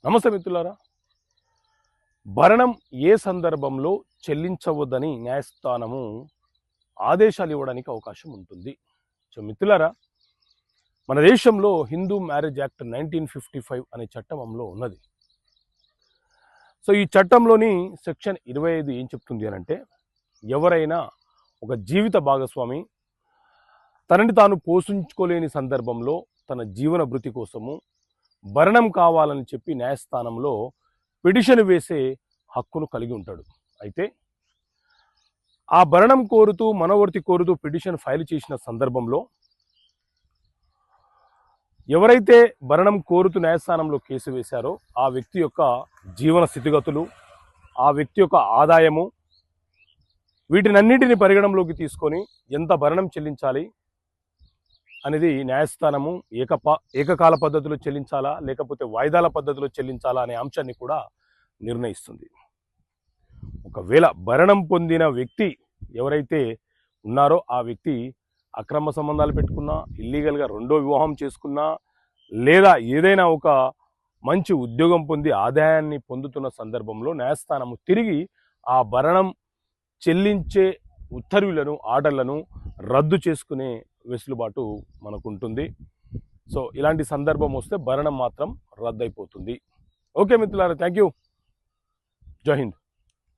నమస్తే మిత్రులారా. భరణం ఏ సందర్భంలో చెల్లించవద్దని న్యాయస్థానము ఆదేశాలు ఇవ్వడానికి అవకాశం ఉంటుంది. సో మిత్రులారా, మన దేశంలో హిందూ మ్యారేజ్ యాక్ట్ 1955 అనే చట్టం అమలులో ఉన్నది. సో ఈ చట్టంలోని సెక్షన్ 25 ఏం చెప్తుంది అని అంటే, ఎవరైనా ఒక జీవిత భాగస్వామి తనని తాను పోషించుకోలేని సందర్భంలో తన జీవన భృతి కోసము భరణం కావాలని చెప్పి న్యాయస్థానంలో పిటిషన్ వేసే హక్కును కలిగి ఉంటాడు. అయితే ఆ భరణం కోరుతూ మనవర్తి కోరుతూ పిటిషన్ ఫైల్ చేసిన సందర్భంలో ఎవరైతే భరణం కోరుతూ న్యాయస్థానంలో కేసు వేశారో ఆ వ్యక్తి యొక్క జీవన స్థితిగతులు, ఆ వ్యక్తి యొక్క ఆదాయము, వీటినన్నిటిని పరిగణంలోకి తీసుకొని ఎంత భరణం చెల్లించాలి అనేది న్యాయస్థానము ఏకకాల పద్ధతిలో చెల్లించాలా లేకపోతే వాయిదాల పద్ధతిలో చెల్లించాలా అనే అంశాన్ని కూడా నిర్ణయిస్తుంది. ఒకవేళ భరణం పొందిన వ్యక్తి ఎవరైతే ఉన్నారో ఆ వ్యక్తి అక్రమ సంబంధాలు పెట్టుకున్నా, ఇల్లీగల్గా రెండో వివాహం చేసుకున్నా, లేదా ఏదైనా ఒక మంచి ఉద్యోగం పొంది ఆదాయాన్ని పొందుతున్న సందర్భంలో న్యాయస్థానము తిరిగి ఆ భరణం చెల్లించే ఉత్తర్వులను, ఆర్డర్లను రద్దు చేసుకునే వెసులుబాటు మనకుంటుంది. సో ఇలాంటి సందర్భం వస్తే భరణం మాత్రం రద్దయిపోతుంది. ఓకే మిత్రులారా, థ్యాంక్ యూ. జై హింద్.